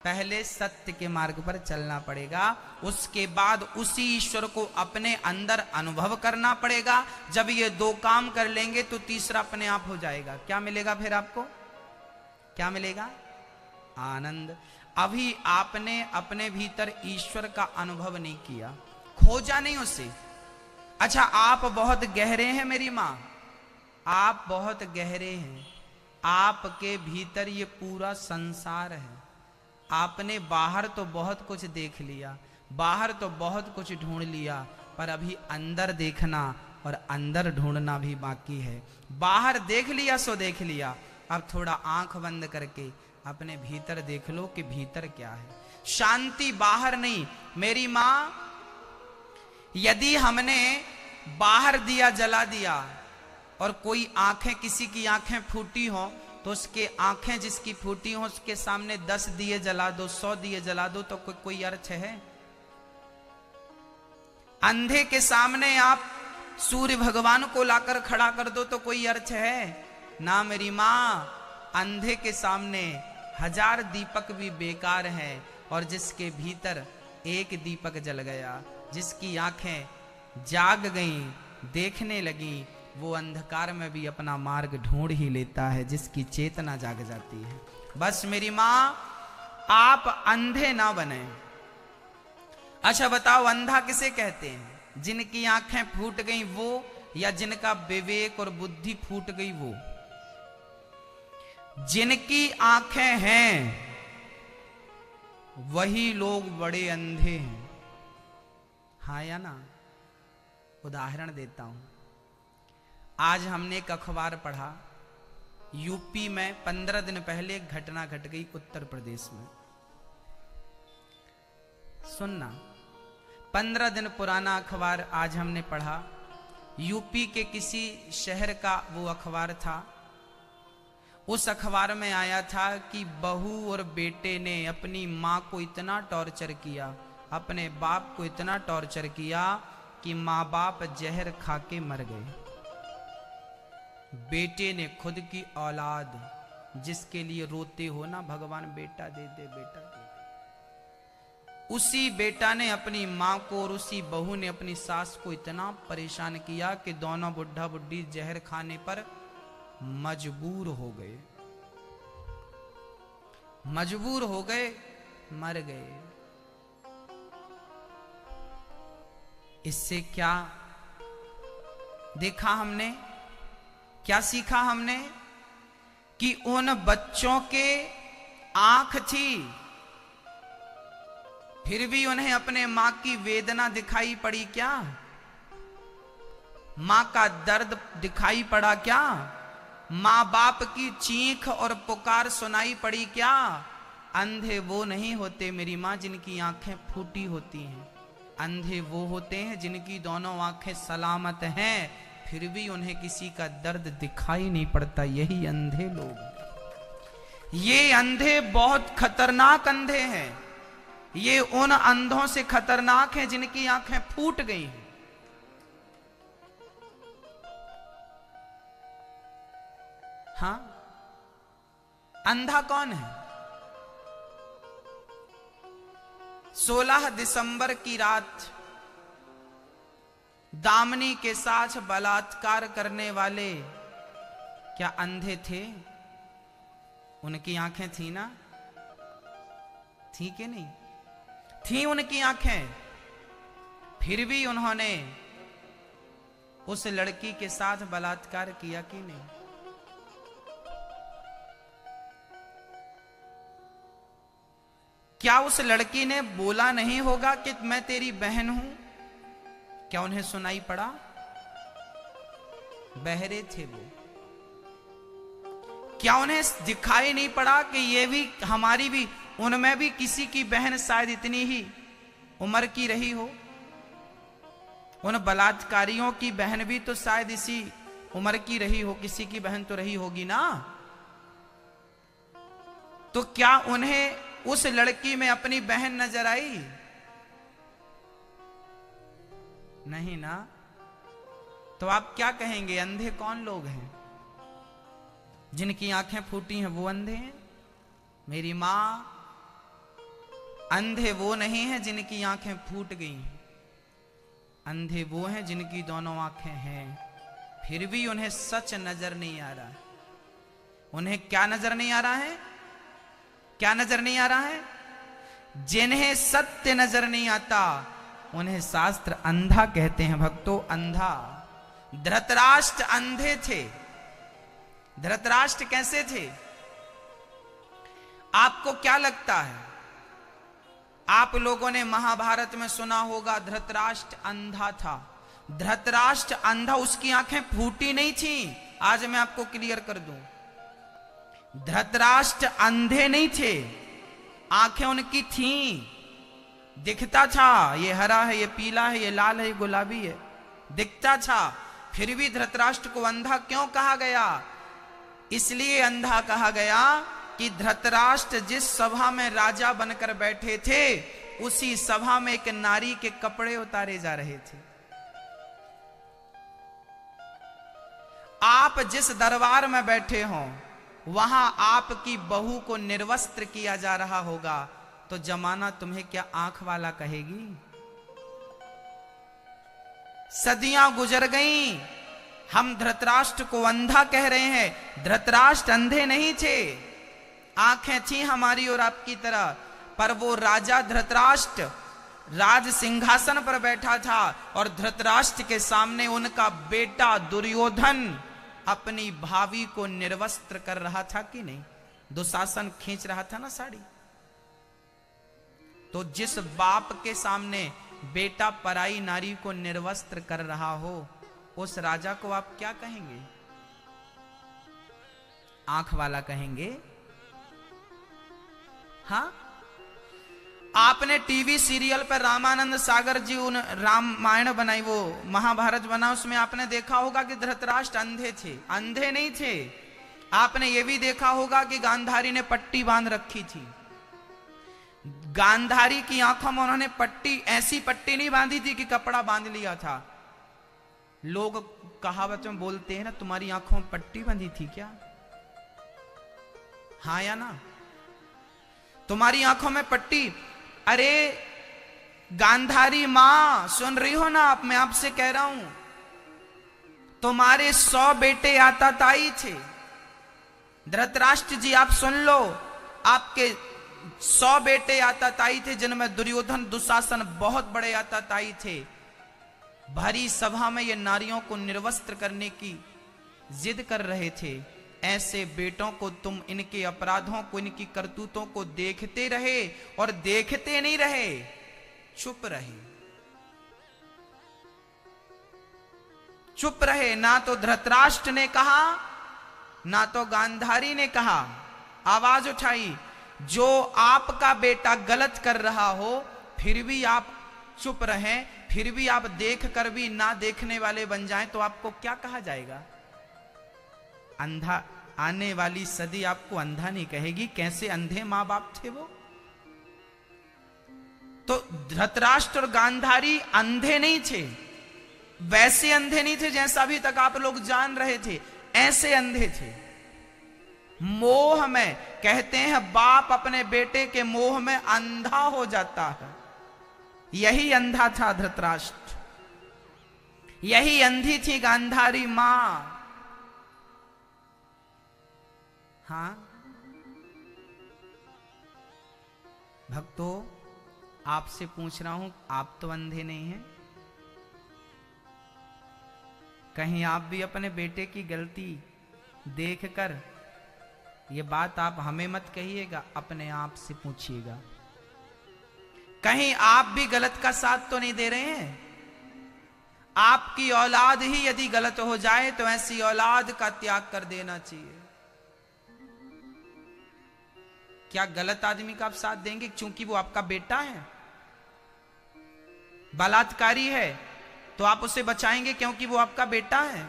पहले सत्य के मार्ग पर चलना पड़ेगा, उसके बाद उसी ईश्वर को अपने अंदर अनुभव करना पड़ेगा। जब ये दो काम कर लेंगे तो तीसरा अपने आप हो जाएगा। क्या मिलेगा फिर आपको? क्या मिलेगा? आनंद। अभी आपने अपने भीतर ईश्वर का अनुभव नहीं किया, खोजा नहीं उसे। अच्छा, आप बहुत गहरे हैं मेरी मां, आप बहुत गहरे हैं, आपके भीतर ये पूरा संसार है। आपने बाहर तो बहुत कुछ देख लिया, बाहर तो बहुत कुछ ढूंढ लिया, पर अभी अंदर देखना और अंदर ढूंढना भी बाकी है। बाहर देख लिया सो देख लिया, अब थोड़ा आंख बंद करके अपने भीतर देख लो कि भीतर क्या है। शांति बाहर नहीं मेरी मां। यदि हमने बाहर दिया जला दिया और कोई आंखें, किसी की आंखें फूटी हो, तो उसके आंखें जिसकी फूटी हो उसके सामने 10 दिए जला दो, 100 दिए जला दो, तो कोई अर्थ है? अंधे के सामने आप सूर्य भगवान को लाकर खड़ा कर दो तो कोई अर्थ है ना मेरी मां। अंधे के सामने 1000 दीपक भी बेकार हैं, और जिसके भीतर एक दीपक जल गया, जिसकी आंखें जाग गईं, देखने लगी, वो अंधकार में भी अपना मार्ग ढूंढ ही लेता है, जिसकी चेतना जाग जाती है। बस मेरी मां, आप अंधे ना बने। अच्छा बताओ, अंधा किसे कहते हैं? जिनकी आंखें फूट गई वो, या जिनका विवेक और बुद्धि फूट गई वो? जिनकी आंखें हैं वही लोग बड़े अंधे हैं। हाँ या ना? उदाहरण देता हूं। आज हमने एक अखबार पढ़ा, यूपी में 15 दिन पहले एक घटना घट गई उत्तर प्रदेश में। सुनना, 15 दिन पुराना अखबार आज हमने पढ़ा। यूपी के किसी शहर का वो अखबार था। उस अखबार में आया था कि बहू और बेटे ने अपनी मां को इतना टॉर्चर किया, अपने बाप को इतना टॉर्चर किया कि मां बाप जहर खा के मर गए। बेटे ने खुद की औलाद, जिसके लिए रोते हो ना भगवान बेटा दे दे बेटा दे दे, उसी बेटा ने अपनी मां को और उसी बहू ने अपनी सास को इतना परेशान किया कि दोनों बुढ़ा बुढ़ी जहर खाने पर मजबूर हो गए, मजबूर हो गए, मर गए। इससे क्या देखा हमने, क्या सीखा हमने? कि उन बच्चों के आंख थी, फिर भी उन्हें अपने मां की वेदना दिखाई पड़ी क्या? मां का दर्द दिखाई पड़ा क्या? मां बाप की चीख और पुकार सुनाई पड़ी क्या? अंधे वो नहीं होते मेरी मां जिनकी आंखें फूटी होती हैं। अंधे वो होते हैं जिनकी दोनों आंखें सलामत हैं, फिर भी उन्हें किसी का दर्द दिखाई नहीं पड़ता। यही अंधे लोग। ये अंधे बहुत खतरनाक अंधे हैं। ये उन अंधों से खतरनाक हैं जिनकी आंखें फूट गई हैं। हाँ, अंधा कौन है? 16 दिसंबर की रात दामिनी के साथ बलात्कार करने वाले क्या अंधे थे? उनकी आंखें थी ना? थी कि नहीं? थी उनकी आंखें, फिर भी उन्होंने उस लड़की के साथ बलात्कार किया कि नहीं? क्या उस लड़की ने बोला नहीं होगा कि मैं तेरी बहन हूं? क्या उन्हें सुनाई पड़ा? बहरे थे वो। क्या उन्हें दिखाई नहीं पड़ा कि ये भी हमारी भी, उनमें भी किसी की बहन शायद इतनी ही उम्र की रही हो? उन बलात्कारियों की बहन भी तो शायद इसी उम्र की रही हो, किसी की बहन तो रही होगी ना? तो क्या उन्हें उस लड़की में अपनी बहन नजर आई? नहीं ना। तो आप क्या कहेंगे, अंधे कौन लोग हैं? जिनकी आंखें फूटी हैं वो अंधे हैं? मेरी मां, अंधे वो नहीं हैं जिनकी आंखें फूट गई, अंधे वो हैं जिनकी दोनों आंखें हैं, फिर भी उन्हें सच नजर नहीं आ रहा है। उन्हें क्या नजर नहीं आ रहा है? क्या नजर नहीं आ रहा है? जिन्हें सत्य नजर नहीं आता उन्हें शास्त्र अंधा कहते हैं भक्तों, अंधा। धृतराष्ट्र अंधे थे। धृतराष्ट्र कैसे थे? आपको क्या लगता है? आप लोगों ने महाभारत में सुना होगा धृतराष्ट्र अंधा था। धृतराष्ट्र अंधा, उसकी आंखें फूटी नहीं थी। आज मैं आपको क्लियर कर दूं, धृतराष्ट्र अंधे नहीं थे, आंखें उनकी थीं, दिखता था ये हरा है, ये पीला है, ये लाल है, ये गुलाबी है, दिखता था। फिर भी धृतराष्ट्र को अंधा क्यों कहा गया? इसलिए अंधा कहा गया कि धृतराष्ट्र जिस सभा में राजा बनकर बैठे थे उसी सभा में एक नारी के कपड़े उतारे जा रहे थे। आप जिस दरबार में बैठे हो वहां आपकी बहू को निर्वस्त्र किया जा रहा होगा तो जमाना तुम्हें क्या आंख वाला कहेगी? सदियां गुजर गईं, हम धृतराष्ट्र को अंधा कह रहे हैं। धृतराष्ट्र अंधे नहीं थे, आंखें थी हमारी और आपकी तरह, पर वो राजा धृतराष्ट्र राज सिंहासन पर बैठा था और धृतराष्ट्र के सामने उनका बेटा दुर्योधन अपनी भाभी को निर्वस्त्र कर रहा था कि नहीं? दुशासन खींच रहा था ना साड़ी। तो जिस बाप के सामने बेटा पराई नारी को निर्वस्त्र कर रहा हो उस राजा को आप क्या कहेंगे? आंख वाला कहेंगे? हाँ, आपने टीवी सीरियल पर रामानंद सागर जी उन रामायण बनाई, वो महाभारत बना, उसमें आपने देखा होगा कि धृतराष्ट्र अंधे थे। अंधे नहीं थे। आपने ये भी देखा होगा कि गांधारी ने पट्टी बांध रखी थी। गांधारी की आंखों में उन्होंने पट्टी, ऐसी पट्टी नहीं बांधी थी कि कपड़ा बांध लिया था। लोग कहावत में बोलते हैं ना, तुम्हारी आंखों में पट्टी बंधी थी क्या? हाँ या ना? तुम्हारी आंखों में पट्टी। अरे गांधारी मां, सुन रही हो ना आप? मैं आपसे कह रहा हूं, तुम्हारे 100 बेटे आताताई थे। धृतराष्ट्र जी आप सुन लो, आपके 100 बेटे आताताई थे जिनमें दुर्योधन दुशासन बहुत बड़े आताताई थे। भरी सभा में ये नारियों को निर्वस्त्र करने की जिद कर रहे थे। ऐसे बेटों को तुम इनके अपराधों को, इनकी करतूतों को देखते रहे और देखते नहीं रहे, चुप रहे। चुप रहे। ना तो धृतराष्ट्र ने कहा ना तो गांधारी ने कहा, आवाज उठाई। जो आपका बेटा गलत कर रहा हो फिर भी आप चुप रहें, फिर भी आप देख कर भी ना देखने वाले बन जाएं तो आपको क्या कहा जाएगा? अंधा। आने वाली सदी आपको अंधा नहीं कहेगी। कैसे अंधे मां बाप थे वो? तो धृतराष्ट्र और गांधारी अंधे नहीं थे, वैसे अंधे नहीं थे जैसा अभी तक आप लोग जान रहे थे, ऐसे अंधे थे। मोह में, कहते हैं बाप अपने बेटे के मोह में अंधा हो जाता है। यही अंधा था धृतराष्ट्र, यही अंधी थी गांधारी मां। हाँ भक्तों, आपसे पूछ रहा हूं, आप तो अंधे नहीं हैं? कहीं आप भी अपने बेटे की गलती देखकर, ये बात आप हमें मत कहिएगा, अपने आप से पूछिएगा, कहीं आप भी गलत का साथ तो नहीं दे रहे हैं? आपकी औलाद ही यदि गलत हो जाए तो ऐसी औलाद का त्याग कर देना चाहिए। क्या गलत आदमी का आप साथ देंगे क्योंकि वो आपका बेटा है? बलात्कारी है तो आप उसे बचाएंगे क्योंकि वो आपका बेटा है?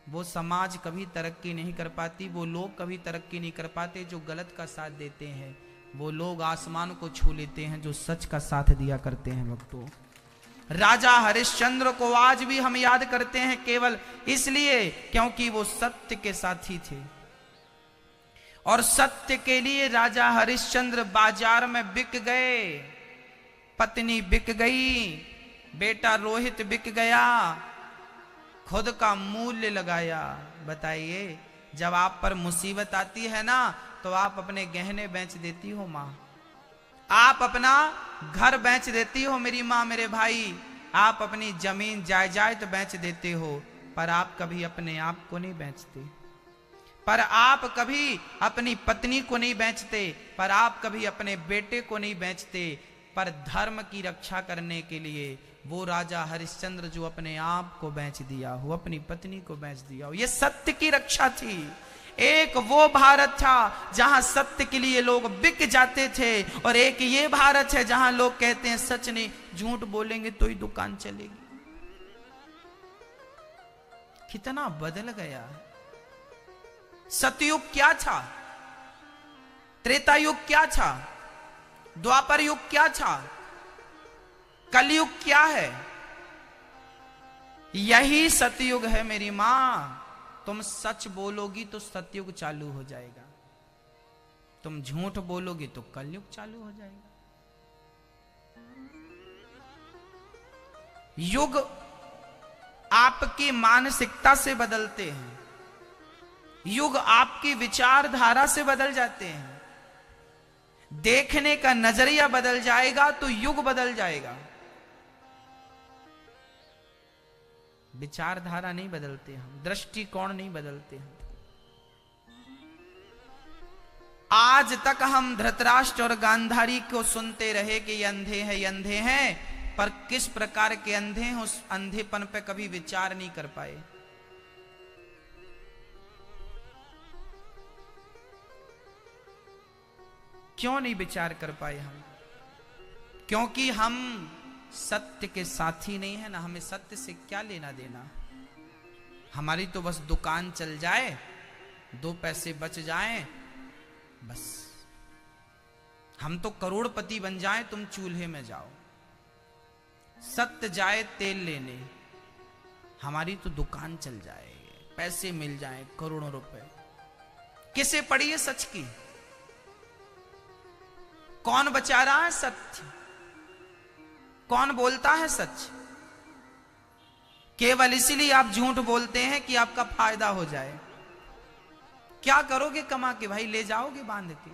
वो समाज कभी तरक्की नहीं कर पाती, वो लोग कभी तरक्की नहीं कर पाते जो गलत का साथ देते हैं। वो लोग आसमान को छू लेते हैं जो सच का साथ दिया करते हैं। भक्तों, राजा हरिश्चंद्र को आज भी हम याद करते हैं केवल इसलिए क्योंकि वो सत्य के साथी थे। और सत्य के लिए राजा हरिश्चंद्र बाजार में बिक गए, पत्नी बिक गई, बेटा रोहित बिक गया, खुद का मूल्य लगाया। बताइए, जब आप पर मुसीबत आती है ना, तो आप अपने गहने बेच देती हो मां, आप अपना घर बेच देती हो मेरी मां, मेरे भाई, आप अपनी जमीन जायदाद बेच देते हो, पर आप कभी अपने आप को नहीं बेचते, पर आप कभी अपनी पत्नी को नहीं बेचते, पर आप कभी अपने बेटे को नहीं बेचते। पर धर्म की रक्षा करने के लिए वो राजा हरिश्चंद्र जो अपने आप को बेच दिया हो, अपनी पत्नी को बेच दिया हो, ये सत्य की रक्षा थी। एक वो भारत था जहां सत्य के लिए लोग बिक जाते थे, और एक ये भारत है जहां लोग कहते हैं सच नहीं, झूठ बोलेंगे तो ही दुकान चलेगी। कितना बदल गया। सतयुग क्या था, त्रेता युग क्या था, द्वापर युग क्या था, कलयुग क्या है? यही सतयुग है मेरी मां। तुम सच बोलोगी तो सतयुग चालू हो जाएगा, तुम झूठ बोलोगी तो कलयुग चालू हो जाएगा। युग आपकी मानसिकता से बदलते हैं, युग आपकी विचारधारा से बदल जाते हैं। देखने का नजरिया बदल जाएगा तो युग बदल जाएगा। विचारधारा नहीं बदलते हम, दृष्टिकोण नहीं बदलते हम। आज तक हम धृतराष्ट्र और गांधारी को सुनते रहे कि ये अंधे हैं, ये अंधे हैं, पर किस प्रकार के अंधे हैं उस अंधेपन पे कभी विचार नहीं कर पाए। क्यों नहीं विचार कर पाए हम? क्योंकि हम सत्य के साथी नहीं है ना, हमें सत्य से क्या लेना देना। हमारी तो बस दुकान चल जाए, 2 पैसे बच जाएं, बस हम तो करोड़पति बन जाएं, तुम चूल्हे में जाओ। सत्य जाए तेल लेने, हमारी तो दुकान चल जाए, पैसे मिल जाएं करोड़ों रुपए। किसे पड़ी है सच की? कौन बचा रहा है सत्य? कौन बोलता है सच? केवल इसीलिए आप झूठ बोलते हैं कि आपका फायदा हो जाए। क्या करोगे कमा के भाई? ले जाओगे बांध के?